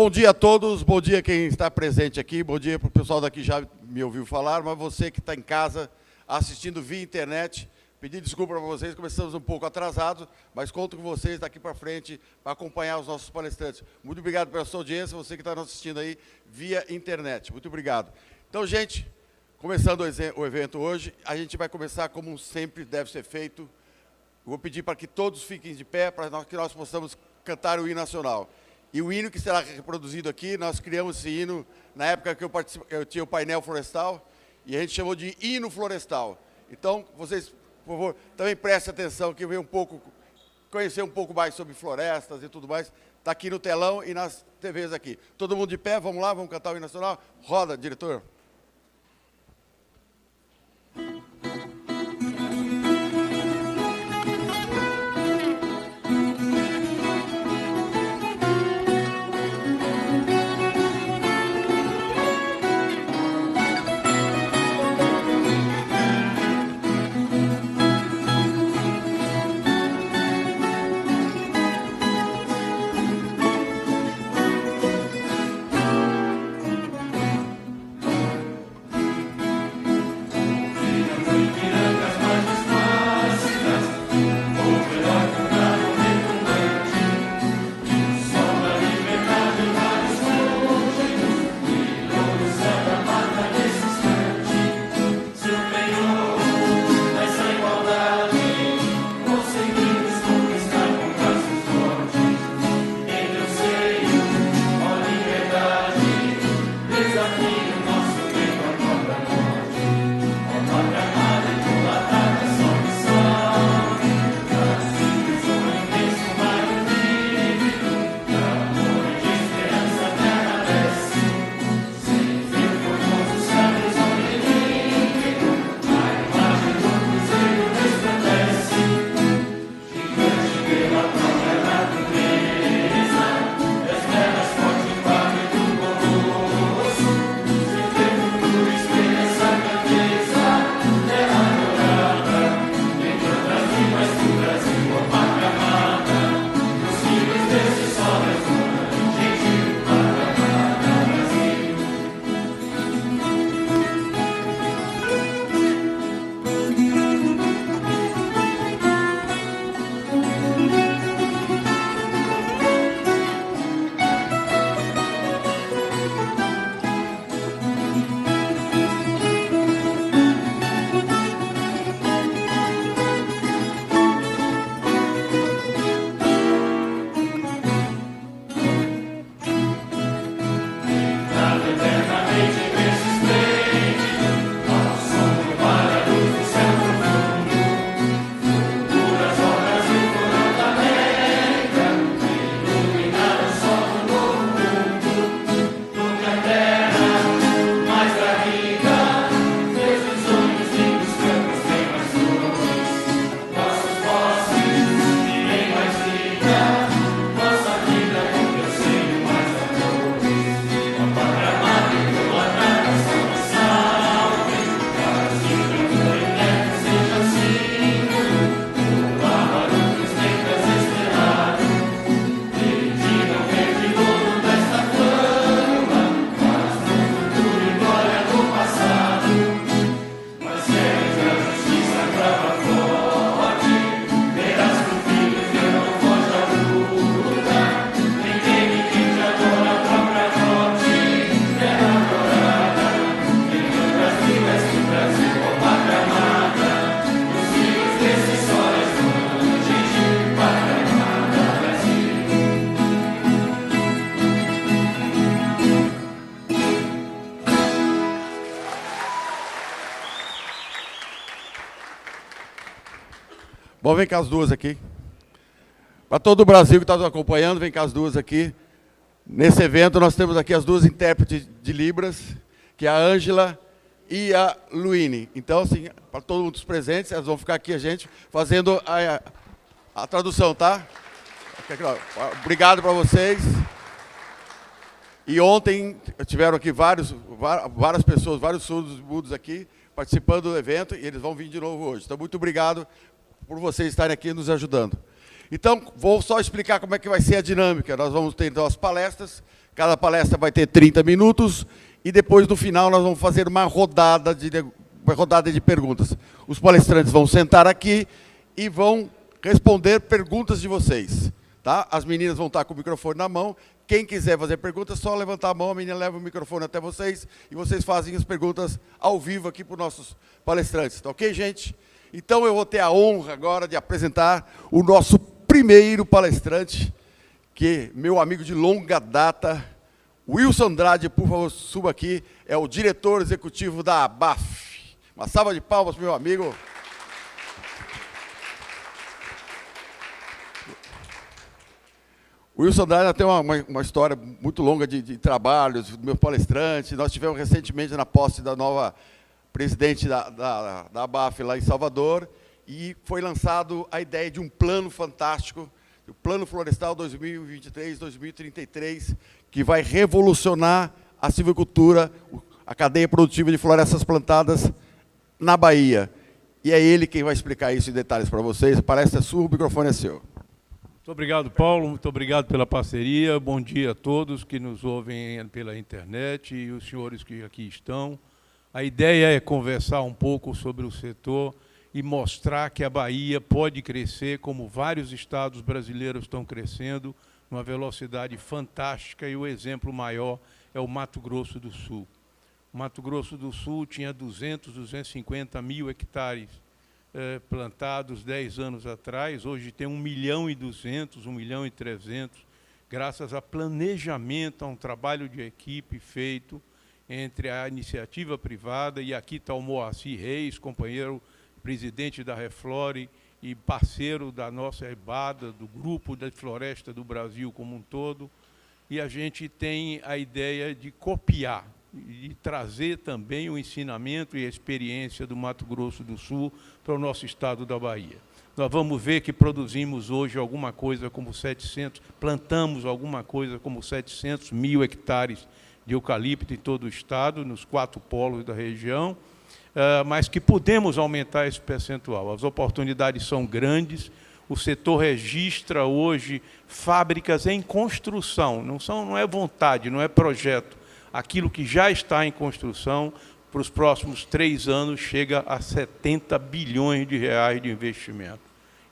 Bom dia a todos, bom dia quem está presente aqui, bom dia para o pessoal daqui já me ouviu falar, mas você que está em casa assistindo via internet, pedir desculpa para vocês, começamos um pouco atrasados, mas conto com vocês daqui para frente para acompanhar os nossos palestrantes. Muito obrigado pela sua audiência, você que está nos assistindo aí via internet. Muito obrigado. Então, gente, começando o evento hoje, a gente vai começar como sempre deve ser feito. Vou pedir para que todos fiquem de pé, para que nós possamos cantar o hino nacional. E o hino que será reproduzido aqui, nós criamos esse hino na época que eu tinha o painel florestal, e a gente chamou de hino florestal. Então, vocês, por favor, também prestem atenção, que venham conhecer um pouco mais sobre florestas e tudo mais. Está aqui no telão e nas TVs aqui. Todo mundo de pé, vamos lá, vamos cantar o hino nacional? Roda, diretor. Bom, vem cá as duas aqui. Para todo o Brasil que está nos acompanhando, vem cá as duas aqui. Nesse evento nós temos aqui as duas intérpretes de Libras, que é a Ângela e a Luíne. Então, assim, para todos os presentes, elas vão ficar aqui a gente fazendo a tradução, tá? Obrigado para vocês. E ontem tiveram aqui várias pessoas, vários surdos mudos aqui, participando do evento, e eles vão vir de novo hoje. Então, muito obrigado por vocês estarem aqui nos ajudando. Então, vou só explicar como é que vai ser a dinâmica. Nós vamos ter então as palestras, Cada palestra vai ter 30 minutos e depois, no final, nós vamos fazer uma rodada de perguntas. Os palestrantes vão sentar aqui e vão responder perguntas de vocês. Tá? As meninas vão estar com o microfone na mão. Quem quiser fazer perguntas, é só levantar a mão, a menina leva o microfone até vocês e vocês fazem as perguntas ao vivo aqui para os nossos palestrantes. Tá ok, gente? Então, eu vou ter a honra agora de apresentar o nosso primeiro palestrante, que meu amigo de longa data, Wilson Andrade, por favor, suba aqui, é o diretor executivo da ABAF. Uma salva de palmas para o meu amigo. O Wilson Andrade tem uma história muito longa de trabalhos, do meu palestrante. Nós tivemos recentemente na posse da nova presidente da ABAF lá em Salvador, e foi lançado a ideia de um plano fantástico, o Plano Florestal 2023-2033, que vai revolucionar a silvicultura, a cadeia produtiva de florestas plantadas na Bahia. E é ele quem vai explicar isso em detalhes para vocês. A palestra é sua, o microfone é seu. Muito obrigado, Paulo. Muito obrigado pela parceria. Bom dia a todos que nos ouvem pela internet e os senhores que aqui estão. A ideia é conversar um pouco sobre o setor e mostrar que a Bahia pode crescer como vários estados brasileiros estão crescendo, numa velocidade fantástica, e o exemplo maior é o Mato Grosso do Sul. O Mato Grosso do Sul tinha 250 mil hectares plantados 10 anos atrás, hoje tem 1.200.000, 1.300.000, graças a planejamento, a um trabalho de equipe feito entre a iniciativa privada, e aqui está o Moacir Reis, companheiro presidente da Reflore e parceiro da nossa EBADA, do Grupo da Floresta do Brasil como um todo, e a gente tem a ideia de copiar e trazer também o ensinamento e a experiência do Mato Grosso do Sul para o nosso estado da Bahia. Nós vamos ver que produzimos hoje alguma coisa como plantamos alguma coisa como 700 mil hectares de eucalipto em todo o estado, nos 4 polos da região, mas que podemos aumentar esse percentual. As oportunidades são grandes, o setor registra hoje fábricas em construção, não é vontade, não é projeto. Aquilo que já está em construção, para os próximos 3 anos, chega a 70 bilhões de reais de investimento.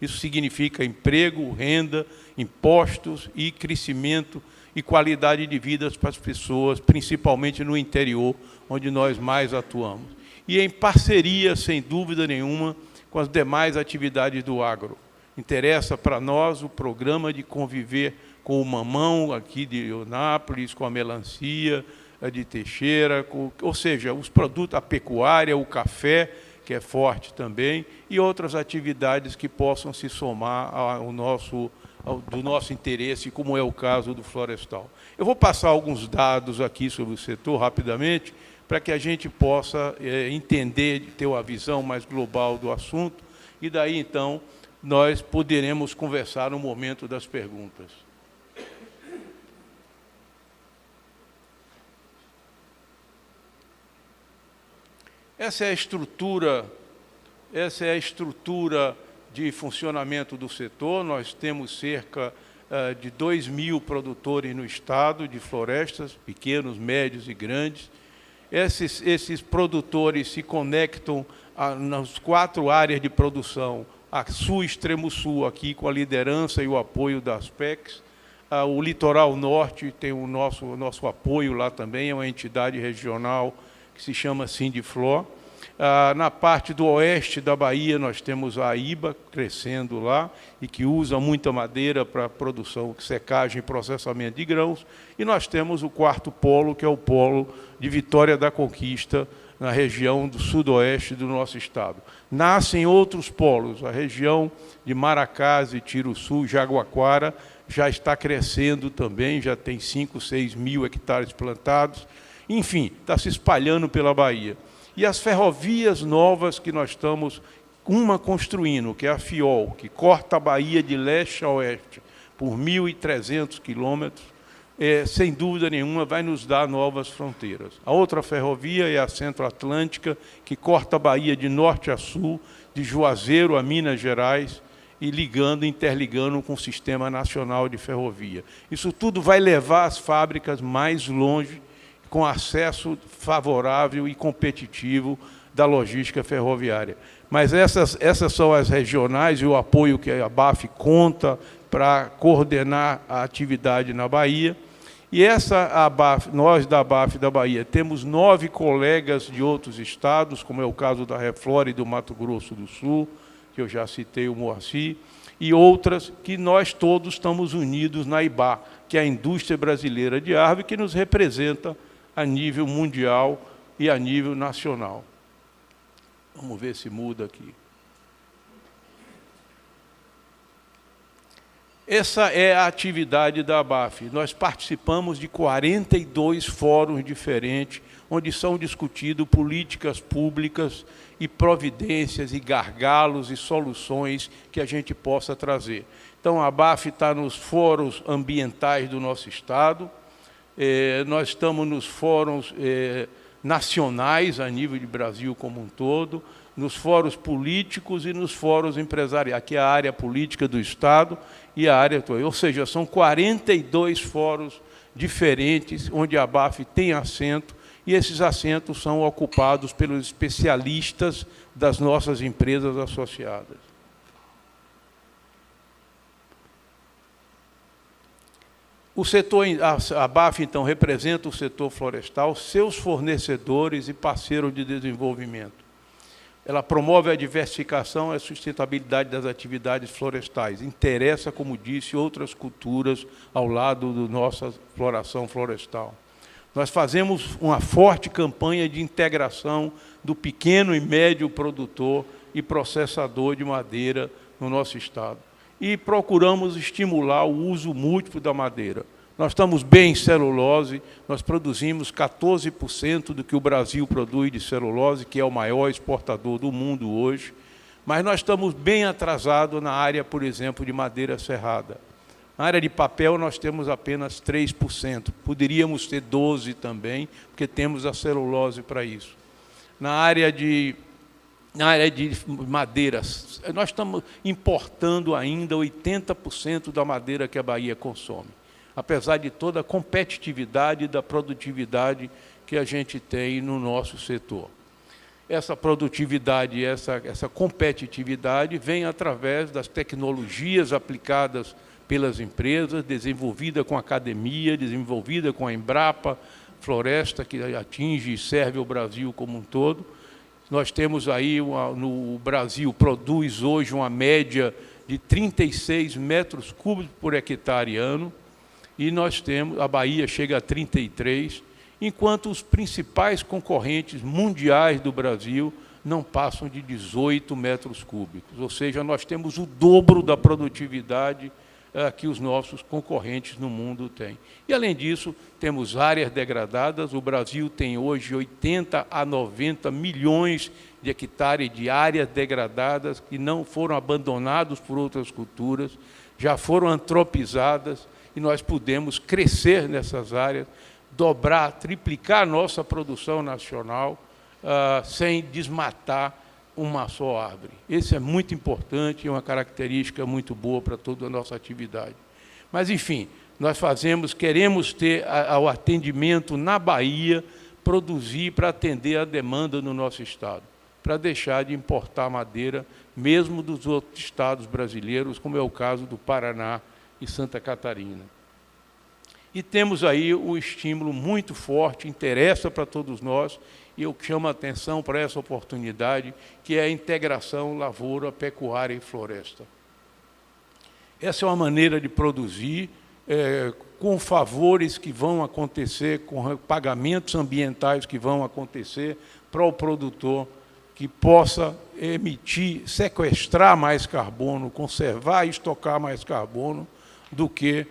Isso significa emprego, renda, impostos e crescimento e qualidade de vida para as pessoas, principalmente no interior, onde nós mais atuamos. E em parceria, sem dúvida nenhuma, com as demais atividades do agro. Interessa para nós o programa de conviver com o mamão aqui de Eunápolis, com a melancia de Teixeira, ou seja, os produtos, a pecuária, o café, que é forte também, e outras atividades que possam se somar do nosso interesse, como é o caso do florestal. Eu vou passar alguns dados aqui sobre o setor, rapidamente, para que a gente possa entender, ter uma visão mais global do assunto, e daí, então, nós poderemos conversar no momento das perguntas. Essa é a estrutura de funcionamento do setor. Nós temos cerca de 2.000 produtores no estado de florestas, pequenos, médios e grandes. Esses produtores se conectam nas 4 áreas de produção, a sul, extremo sul, aqui com a liderança e o apoio das PECs. O litoral norte tem o nosso apoio lá também, é uma entidade regional que se chama Sindiflor. Na parte do oeste da Bahia, nós temos a IBA crescendo lá, e que usa muita madeira para produção, secagem e processamento de grãos. E nós temos o 4º polo, que é o polo de Vitória da Conquista, na região do sudoeste do nosso estado. Nascem outros polos, a região de Maracás e Tiruçu, Jaguaquara, já está crescendo também, já tem 5, 6 mil hectares plantados. Enfim, está se espalhando pela Bahia. E as ferrovias novas que nós estamos, uma construindo, que é a FIOL, que corta a Bahia de leste a oeste por 1.300 quilômetros, sem dúvida nenhuma, vai nos dar novas fronteiras. A outra ferrovia é a Centro-Atlântica, que corta a Bahia de norte a sul, de Juazeiro a Minas Gerais, e interligando com o Sistema Nacional de Ferrovia. Isso tudo vai levar as fábricas mais longe, com acesso favorável e competitivo da logística ferroviária. Mas essas são as regionais e o apoio que a ABAF conta para coordenar a atividade na Bahia. E nós da ABAF da Bahia, temos 9 colegas de outros estados, como é o caso da Reflora e do Mato Grosso do Sul, que eu já citei o Moacir, e outras que nós todos estamos unidos na IBA, que é a Indústria Brasileira de Árvore, que nos representa a nível mundial e a nível nacional. Vamos ver se muda aqui. Essa é a atividade da ABAF. Nós participamos de 42 fóruns diferentes, onde são discutidas políticas públicas e providências e gargalos e soluções que a gente possa trazer. Então, a ABAF está nos fóruns ambientais do nosso estado, nós estamos nos fóruns nacionais, a nível de Brasil como um todo, nos fóruns políticos e nos fóruns empresariais. Aqui é a área política do Estado e a área... Ou seja, são 42 fóruns diferentes, onde a ABAF tem assento, e esses assentos são ocupados pelos especialistas das nossas empresas associadas. O setor, a ABAF, então, representa o setor florestal, seus fornecedores e parceiros de desenvolvimento. Ela promove a diversificação e a sustentabilidade das atividades florestais. Interessa, como disse, outras culturas ao lado da nossa exploração florestal. Nós fazemos uma forte campanha de integração do pequeno e médio produtor e processador de madeira no nosso estado. E procuramos estimular o uso múltiplo da madeira. Nós estamos bem em celulose, nós produzimos 14% do que o Brasil produz de celulose, que é o maior exportador do mundo hoje, mas nós estamos bem atrasados na área, por exemplo, de madeira serrada. Na área de papel, nós temos apenas 3%, poderíamos ter 12% também, porque temos a celulose para isso. Na área de madeiras, nós estamos importando ainda 80% da madeira que a Bahia consome, apesar de toda a competitividade e da produtividade que a gente tem no nosso setor. Essa produtividade, essa competitividade vem através das tecnologias aplicadas pelas empresas, desenvolvida com a academia, desenvolvida com a Embrapa Floresta, que atinge e serve o Brasil como um todo. Nós temos aí, no Brasil, produz hoje uma média de 36 metros cúbicos por hectare ano, e nós temos, a Bahia chega a 33, enquanto os principais concorrentes mundiais do Brasil não passam de 18 metros cúbicos. Ou seja, nós temos o dobro da produtividade que os nossos concorrentes no mundo têm. E, além disso, temos áreas degradadas. O Brasil tem hoje 80 a 90 milhões de hectares de áreas degradadas que não foram abandonados por outras culturas, já foram antropizadas, e nós podemos crescer nessas áreas, dobrar, triplicar a nossa produção nacional, sem desmatar uma só árvore. Isso é muito importante, é uma característica muito boa para toda a nossa atividade. Mas, enfim, nós queremos ter o atendimento na Bahia, produzir para atender a demanda no nosso estado, para deixar de importar madeira, mesmo dos outros estados brasileiros, como é o caso do Paraná e Santa Catarina. E temos aí um estímulo muito forte, interessa para todos nós, e eu chamo a atenção para essa oportunidade, que é a integração lavoura, pecuária e floresta. Essa é uma maneira de produzir com favores que vão acontecer, com pagamentos ambientais que vão acontecer para o produtor, que possa sequestrar mais carbono, conservar e estocar mais carbono do que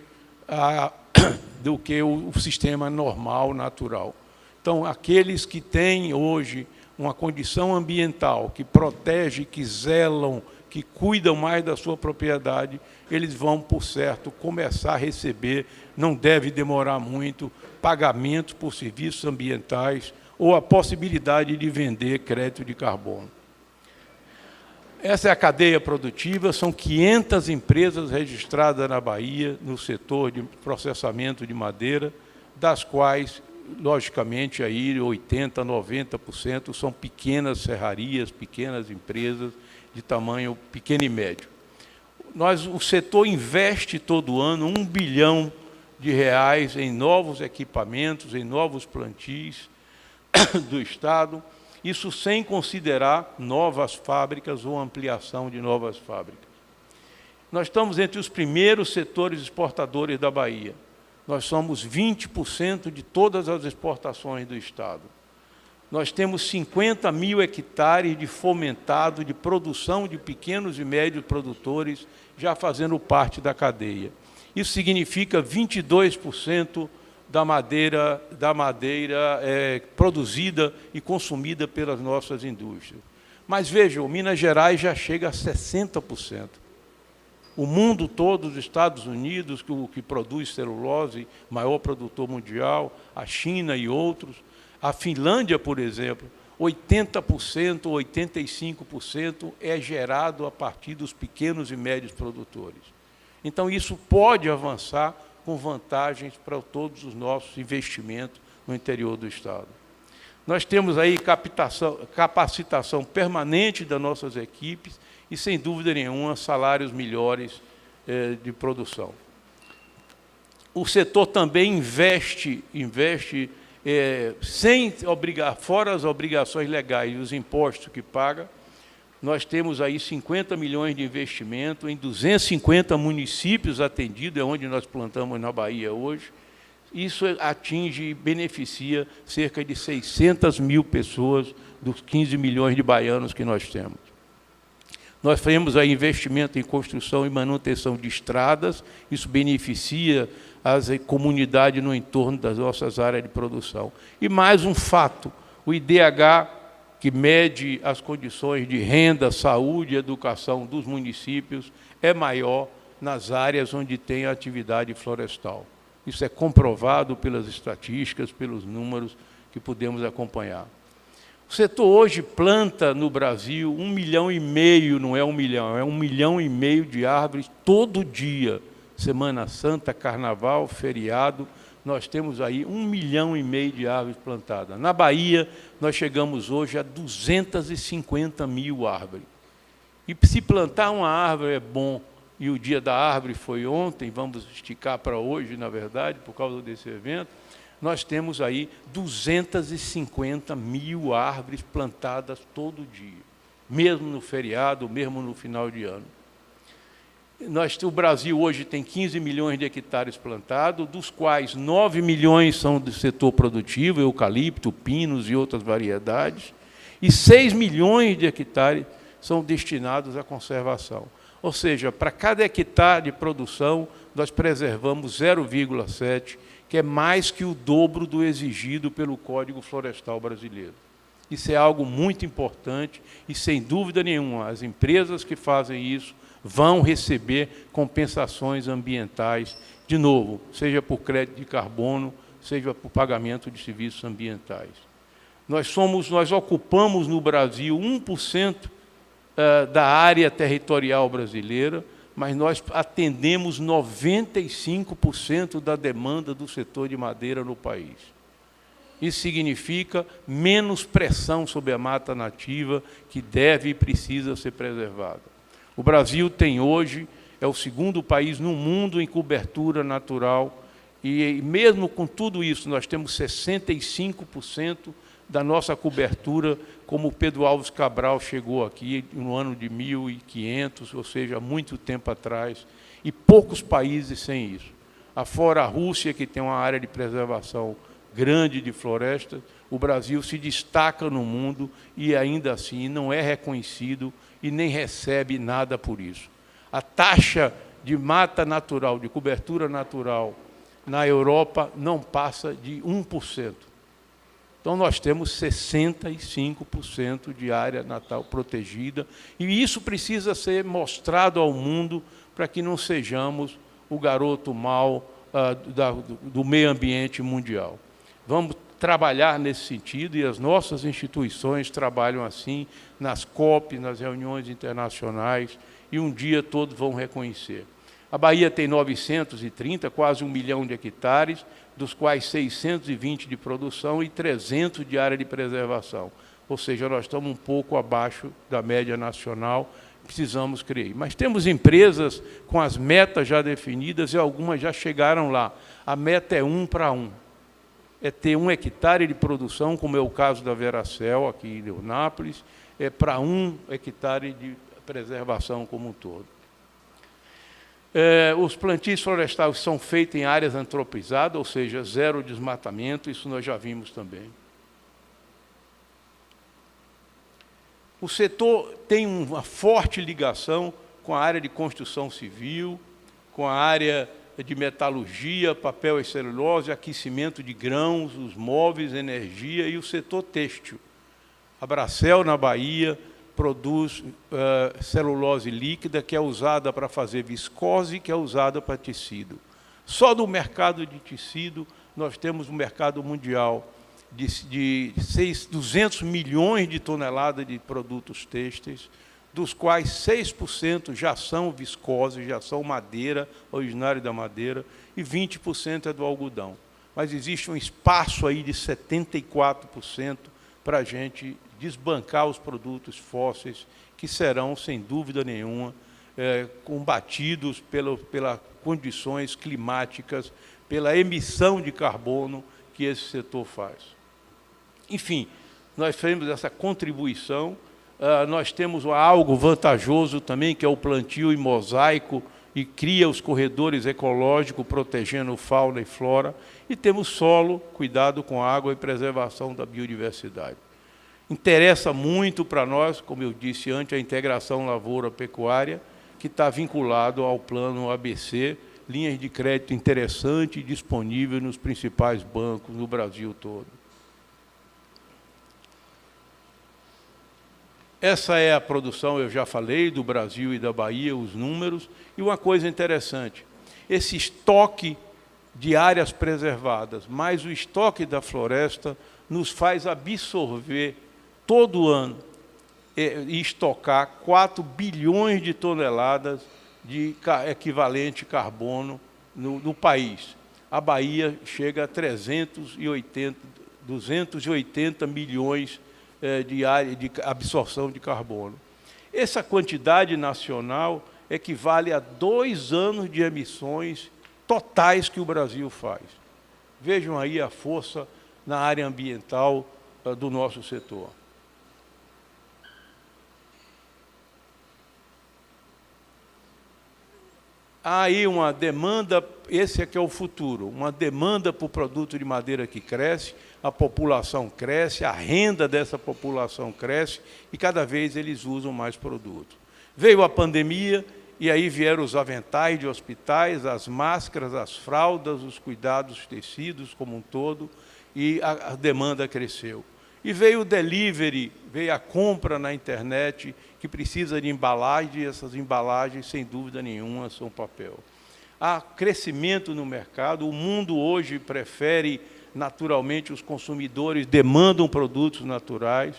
o sistema normal, natural. Então, aqueles que têm hoje uma condição ambiental, que protege, que zelam, que cuidam mais da sua propriedade, eles vão, por certo, começar a receber, não deve demorar muito, pagamentos por serviços ambientais ou a possibilidade de vender crédito de carbono. essa é a cadeia produtiva, são 500 empresas registradas na Bahia, no setor de processamento de madeira, das quais, logicamente, aí 80%, 90% são pequenas serrarias, pequenas empresas de tamanho pequeno e médio. O setor investe todo ano R$1 bilhão em novos equipamentos, em novos plantios do Estado, isso sem considerar novas fábricas ou ampliação de novas fábricas. Nós estamos entre os primeiros setores exportadores da Bahia. Nós somos 20% de todas as exportações do Estado. Nós temos 50 mil hectares de fomentado, de produção de pequenos e médios produtores, já fazendo parte da cadeia. Isso significa 22% da madeira produzida e consumida pelas nossas indústrias. Mas vejam, Minas Gerais já chega a 60%. O mundo todo, os Estados Unidos, que produz celulose, maior produtor mundial, a China e outros, a Finlândia, por exemplo, 80%, 85% é gerado a partir dos pequenos e médios produtores. Então, isso pode avançar com vantagens para todos os nossos investimentos no interior do Estado. Nós temos aí capacitação permanente das nossas equipes e, sem dúvida nenhuma, salários melhores de produção. O setor também investe fora as obrigações legais e os impostos que paga. Nós temos aí 50 milhões de investimento em 250 municípios atendidos, é onde nós plantamos na Bahia hoje. Isso atinge e beneficia cerca de 600 mil pessoas dos 15 milhões de baianos que nós temos. Nós temos aí investimento em construção e manutenção de estradas, isso beneficia as comunidades no entorno das nossas áreas de produção. E mais um fato, o IDH, que mede as condições de renda, saúde e educação dos municípios, é maior nas áreas onde tem a atividade florestal. Isso é comprovado pelas estatísticas, pelos números que podemos acompanhar. O setor hoje planta no Brasil 1,5 milhão, não é 1 milhão, é 1,5 milhão de árvores todo dia. Semana Santa, Carnaval, feriado, nós temos aí 1,5 milhão de árvores plantadas. Na Bahia, nós chegamos hoje a 250 mil árvores. E se plantar uma árvore é bom, e o dia da árvore foi ontem, vamos esticar para hoje, na verdade, por causa desse evento, nós temos aí 250 mil árvores plantadas todo dia, mesmo no feriado, mesmo no final de ano. O Brasil hoje tem 15 milhões de hectares plantados, dos quais 9 milhões são do setor produtivo, eucalipto, pinos e outras variedades, e 6 milhões de hectares são destinados à conservação. Ou seja, para cada hectare de produção, nós preservamos 0,7, que é mais que o dobro do exigido pelo Código Florestal Brasileiro. Isso é algo muito importante e, sem dúvida nenhuma, as empresas que fazem isso vão receber compensações ambientais, de novo, seja por crédito de carbono, seja por pagamento de serviços ambientais. Nós ocupamos no Brasil 1% da área territorial brasileira, mas nós atendemos 95% da demanda do setor de madeira no país. Isso significa menos pressão sobre a mata nativa, que deve e precisa ser preservada. O Brasil tem hoje, é o segundo país no mundo em cobertura natural, e mesmo com tudo isso, nós temos 65% da nossa cobertura, como o Pedro Álvares Cabral chegou aqui no ano de 1500, ou seja, há muito tempo atrás, e poucos países sem isso. Afora a Rússia, que tem uma área de preservação grande de florestas, o Brasil se destaca no mundo e ainda assim não é reconhecido e nem recebe nada por isso. A taxa de mata natural, de cobertura natural na Europa não passa de 1%. Então, nós temos 65% de área natal protegida, e isso precisa ser mostrado ao mundo para que não sejamos o garoto mau do meio ambiente mundial. Vamos trabalhar nesse sentido, e as nossas instituições trabalham assim, nas COP, nas reuniões internacionais, e um dia todos vão reconhecer. A Bahia tem 930, quase 1 milhão de hectares, dos quais 620 de produção e 300 de área de preservação. Ou seja, nós estamos um pouco abaixo da média nacional, precisamos crescer. Mas temos empresas com as metas já definidas e algumas já chegaram lá. A meta é 1 para 1. É ter 1 hectare de produção, como é o caso da Veracel, aqui em Leonápolis, para 1 hectare de preservação como um todo. Os plantios florestais são feitos em áreas antropizadas, ou seja, 0 desmatamento, isso nós já vimos também. O setor tem uma forte ligação com a área de construção civil, com a área de metalurgia, papel e celulose, aquecimento de grãos, os móveis, energia e o setor têxtil. A Bracel, na Bahia, produz celulose líquida, que é usada para fazer viscose, que é usada para tecido. Só no mercado de tecido, nós temos um mercado mundial de 200 milhões de toneladas de produtos têxteis, dos quais 6% já são viscose, já são madeira, originário da madeira, e 20% é do algodão. Mas existe um espaço aí de 74% para a gente desbancar os produtos fósseis, que serão, sem dúvida nenhuma, combatidos pelas condições climáticas, pela emissão de carbono que esse setor faz. Enfim, nós temos essa contribuição, nós temos algo vantajoso também, que é o plantio em mosaico, e cria os corredores ecológicos, protegendo fauna e flora, e temos solo, cuidado com a água e preservação da biodiversidade. Interessa muito para nós, como eu disse antes, a integração lavoura-pecuária, que está vinculado ao plano ABC, linhas de crédito interessante e disponível nos principais bancos no Brasil todo. Essa é a produção, eu já falei, do Brasil e da Bahia, os números. E uma coisa interessante, esse estoque de áreas preservadas, mais o estoque da floresta, nos faz absorver todo ano e estocar 4 bilhões de toneladas de equivalente carbono no país. A Bahia chega a 280 milhões de área de absorção de carbono. Essa quantidade nacional equivale a 2 anos de emissões totais que o Brasil faz. Vejam aí a força na área ambiental do nosso setor. Há aí uma demanda, esse aqui é o futuro, uma demanda por produto de madeira que cresce, a população cresce, a renda dessa população cresce e cada vez eles usam mais produto. Veio a pandemia e aí vieram os aventais de hospitais, as máscaras, as fraldas, os cuidados, os tecidos como um todo, e a demanda cresceu. E veio o delivery, veio a compra na internet, que precisa de embalagem, e essas embalagens, sem dúvida nenhuma, são papel. Há crescimento no mercado, o mundo hoje prefere, naturalmente, os consumidores demandam produtos naturais,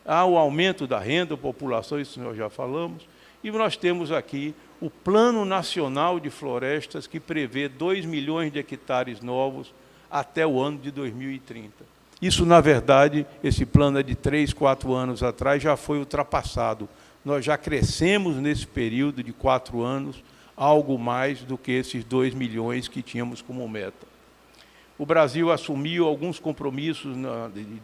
há o aumento da renda, da população, isso nós já falamos, e nós temos aqui o Plano Nacional de Florestas, que prevê 2 milhões de hectares novos até o ano de 2030. Isso, na verdade, esse plano é de 3, 4 anos atrás, já foi ultrapassado. Nós já crescemos nesse período de 4 anos, algo mais do que esses 2 milhões que tínhamos como meta. O Brasil assumiu alguns compromissos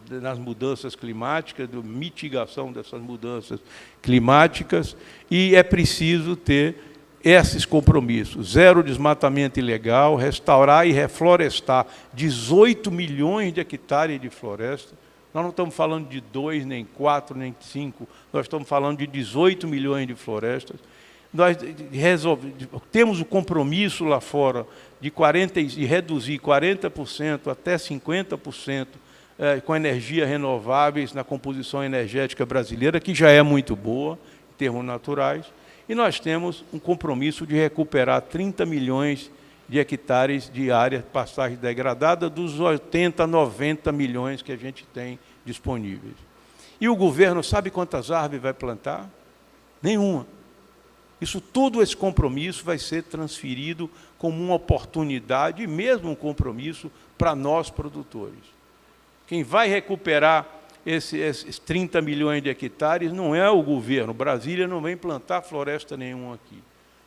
nas mudanças climáticas, de mitigação dessas mudanças climáticas, e é preciso ter esses compromissos: 0 desmatamento ilegal, restaurar e reflorestar 18 milhões de hectares de floresta. Nós não estamos falando de 2, nem 4, nem 5, nós estamos falando de 18 milhões de florestas. Nós temos o compromisso lá fora de reduzir 40% até 50% com energias renováveis na composição energética brasileira, que já é muito boa, em termos naturais. E nós temos um compromisso de recuperar 30 milhões de hectares de área de pastagem degradada dos 80, 90 milhões que a gente tem disponíveis. E o governo sabe quantas árvores vai plantar? Nenhuma. Isso tudo, esse compromisso vai ser transferido como uma oportunidade e mesmo um compromisso para nós produtores. Quem vai recuperar esses 30 milhões de hectares não é o governo. Brasília não vem plantar floresta nenhuma aqui.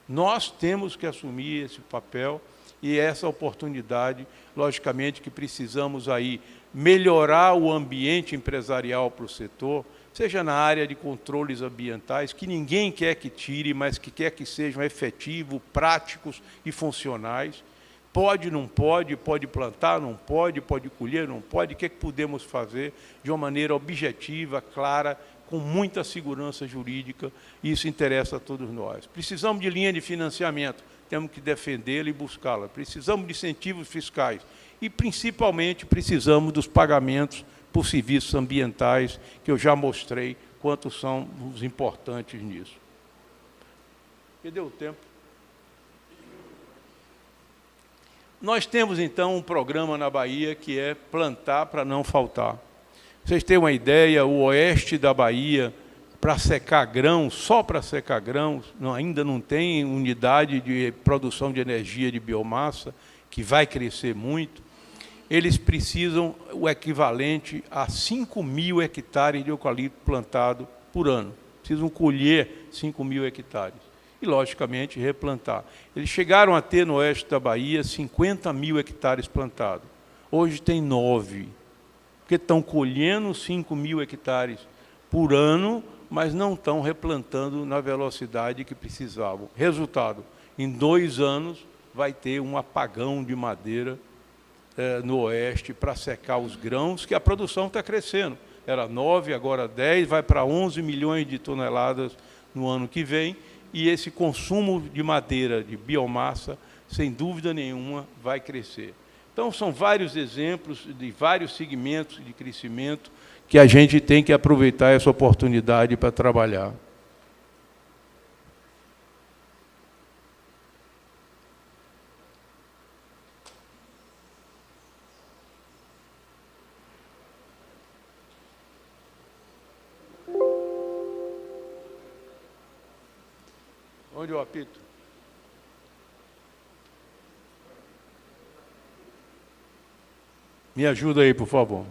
Nós temos que assumir esse papel e essa oportunidade, logicamente que precisamos aí melhorar o ambiente empresarial para o setor, seja na área de controles ambientais, que ninguém quer que tire, mas que quer que sejam efetivos, práticos e funcionais. Pode, não pode, pode plantar, não pode colher, não pode. O que é que podemos fazer de uma maneira objetiva, clara, com muita segurança jurídica? Isso interessa a todos nós. Precisamos de linha de financiamento, temos que defendê-la e buscá-la. Precisamos de incentivos fiscais e, principalmente, precisamos dos pagamentos por serviços ambientais, que eu já mostrei quantos são os importantes nisso. Perdeu o tempo. Nós temos, então, um programa na Bahia que é plantar para não faltar. Vocês têm uma ideia, o oeste da Bahia, para secar grãos, só para secar grãos, ainda não tem unidade de produção de energia de biomassa, que vai crescer muito. Eles precisam o equivalente a 5.000 hectares de eucalipto plantado por ano. Precisam colher 5.000 hectares. E, logicamente, replantar. Eles chegaram a ter, no oeste da Bahia, 50.000 hectares plantados. Hoje tem 9, porque estão colhendo 5.000 hectares por ano, mas não estão replantando na velocidade que precisavam. Resultado, em 2 anos vai ter um apagão de madeira no oeste para secar os grãos, que a produção está crescendo. Era 9, agora 10, vai para 11 milhões de toneladas no ano que vem, e esse consumo de madeira, de biomassa, sem dúvida nenhuma, vai crescer. Então, são vários exemplos de vários segmentos de crescimento que a gente tem que aproveitar essa oportunidade para trabalhar. Onde eu apito? Me ajuda aí, por favor.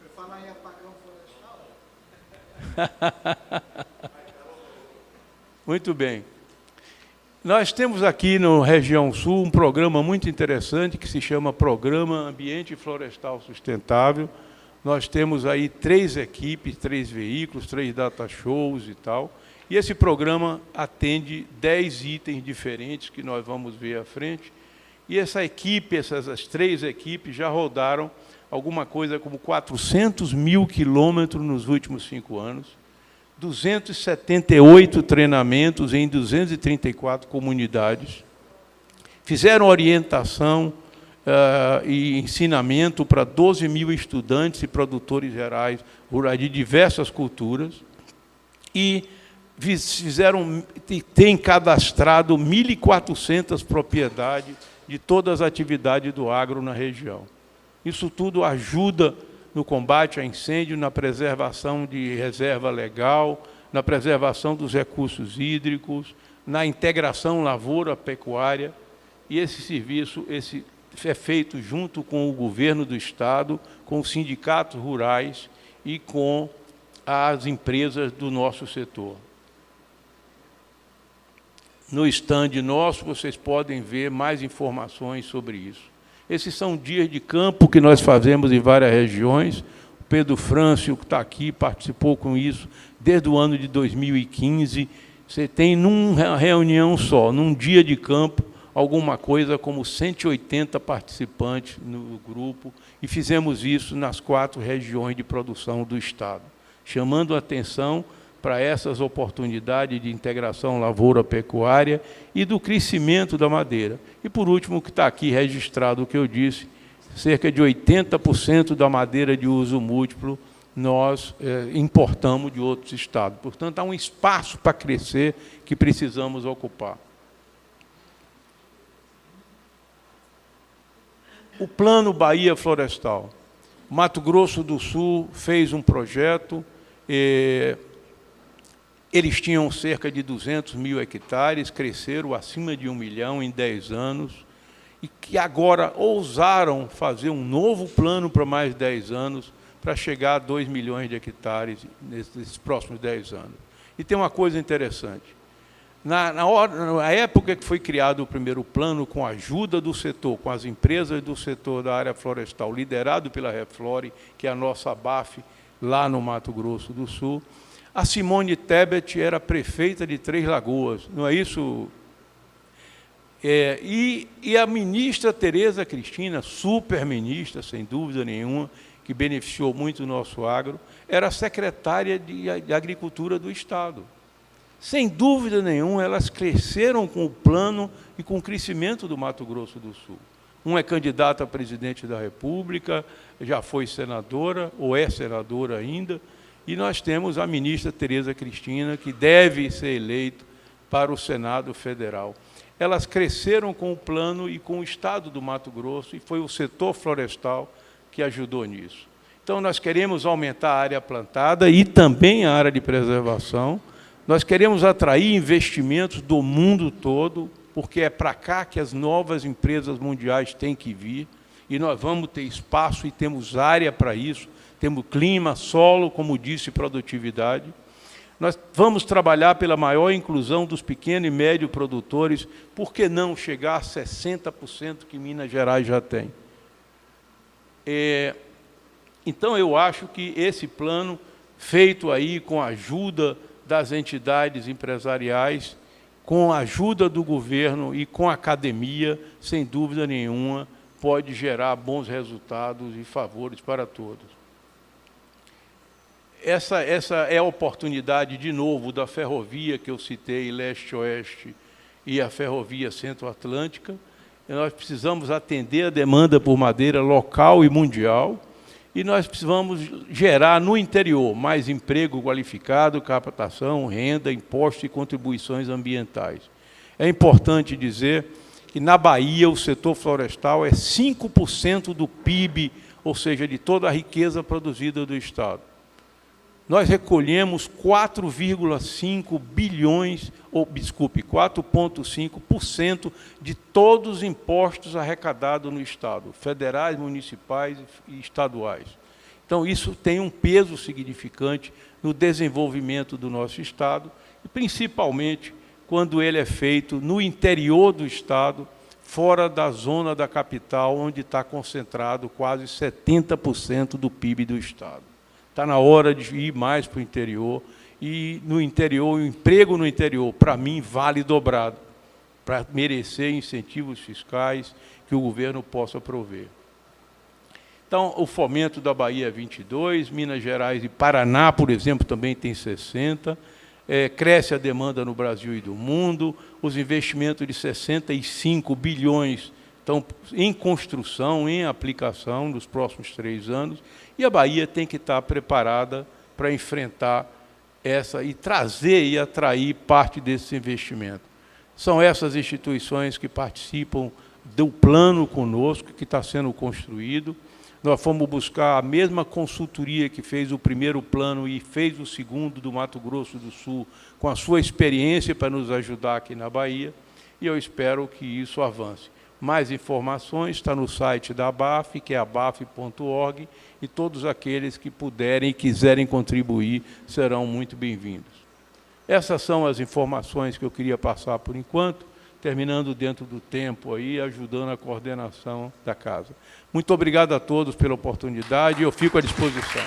Eu falar em apagão florestal? Muito bem. Nós temos aqui no Região Sul um programa muito interessante que se chama Programa Ambiente Florestal Sustentável. Nós temos aí 3 equipes, 3 veículos, 3 data shows e tal. E esse programa atende 10 itens diferentes que nós vamos ver à frente. E essa equipe, as 3 equipes já rodaram alguma coisa como 400 mil quilômetros nos últimos 5 anos, 278 treinamentos em 234 comunidades, fizeram orientação e ensinamento para 12 mil estudantes e produtores rurais de diversas culturas e têm cadastrado 1.400 propriedades de todas as atividades do agro na região. Isso tudo ajuda no combate a incêndio, na preservação de reserva legal, na preservação dos recursos hídricos, na integração lavoura-pecuária. E esse serviço é feito junto com o governo do Estado, com os sindicatos rurais e com as empresas do nosso setor. No stand nosso, vocês podem ver mais informações sobre isso. Esses são dias de campo que nós fazemos em várias regiões. O Pedro Frâncio, que está aqui, participou com isso desde o ano de 2015. Você tem, numa reunião só, num dia de campo, alguma coisa como 180 participantes no grupo, e fizemos isso nas 4 regiões de produção do Estado, chamando a atenção para essas oportunidades de integração lavoura-pecuária e do crescimento da madeira. E, por último, que está aqui registrado o que eu disse, cerca de 80% da madeira de uso múltiplo nós importamos de outros estados. Portanto, há um espaço para crescer que precisamos ocupar. O Plano Bahia Florestal. Mato Grosso do Sul fez um projeto, eles tinham cerca de 200 mil hectares, cresceram acima de 1 milhão em 10 anos, e que agora ousaram fazer um novo plano para mais 10 anos, para chegar a 2 milhões de hectares nesses próximos 10 anos. E tem uma coisa interessante. Na época que foi criado o primeiro plano, com a ajuda do setor, com as empresas do setor da área florestal, liderado pela Reflore, que é a nossa ABAF, lá no Mato Grosso do Sul, a Simone Tebet era prefeita de Três Lagoas, não é isso? E a ministra Tereza Cristina, super ministra, sem dúvida nenhuma, que beneficiou muito o nosso agro, era secretária de Agricultura do Estado. Sem dúvida nenhuma, elas cresceram com o plano e com o crescimento do Mato Grosso do Sul. Um é candidato a presidente da República, já foi senadora, ou é senadora ainda, e nós temos a ministra Tereza Cristina, que deve ser eleita para o Senado Federal. Elas cresceram com o plano e com o Estado do Mato Grosso, e foi o setor florestal que ajudou nisso. Então, nós queremos aumentar a área plantada e também a área de preservação. Nós queremos atrair investimentos do mundo todo, porque é para cá que as novas empresas mundiais têm que vir, e nós vamos ter espaço e temos área para isso, temos clima, solo, como disse, produtividade. Nós vamos trabalhar pela maior inclusão dos pequenos e médios produtores, por que não chegar a 60% que Minas Gerais já tem? Então, eu acho que esse plano, feito aí com a ajuda das entidades empresariais, com a ajuda do governo e com a academia, sem dúvida nenhuma, pode gerar bons resultados e favores para todos. Essa é a oportunidade, de novo, da ferrovia que eu citei, leste-oeste, e a ferrovia centro-atlântica. Nós precisamos atender a demanda por madeira local e mundial, e nós precisamos gerar no interior mais emprego qualificado, captação, renda, impostos e contribuições ambientais. É importante dizer que na Bahia o setor florestal é 5% do PIB, ou seja, de toda a riqueza produzida do Estado. Nós recolhemos 4,5 bilhões, ou, desculpe, 4,5% de todos os impostos arrecadados no Estado, federais, municipais e estaduais. Então, isso tem um peso significante no desenvolvimento do nosso Estado, e principalmente quando ele é feito no interior do Estado, fora da zona da capital, onde está concentrado quase 70% do PIB do Estado. Está na hora de ir mais para o interior, e no interior, o emprego no interior, para mim, vale dobrado, para merecer incentivos fiscais que o governo possa prover. Então, o fomento da Bahia é 22, Minas Gerais e Paraná, por exemplo, também tem 60, cresce a demanda no Brasil e do mundo, os investimentos de 65 bilhões estão em construção, em aplicação nos próximos 3 anos, e a Bahia tem que estar preparada para enfrentar essa e trazer e atrair parte desse investimento. São essas instituições que participam do plano conosco, que está sendo construído. Nós fomos buscar a mesma consultoria que fez o primeiro plano e fez o segundo do Mato Grosso do Sul, com a sua experiência para nos ajudar aqui na Bahia, e eu espero que isso avance. Mais informações está no site da ABAF, que é abaf.org, e todos aqueles que puderem e quiserem contribuir serão muito bem-vindos. Essas são as informações que eu queria passar por enquanto, terminando dentro do tempo aí, ajudando a coordenação da casa. Muito obrigado a todos pela oportunidade, eu fico à disposição.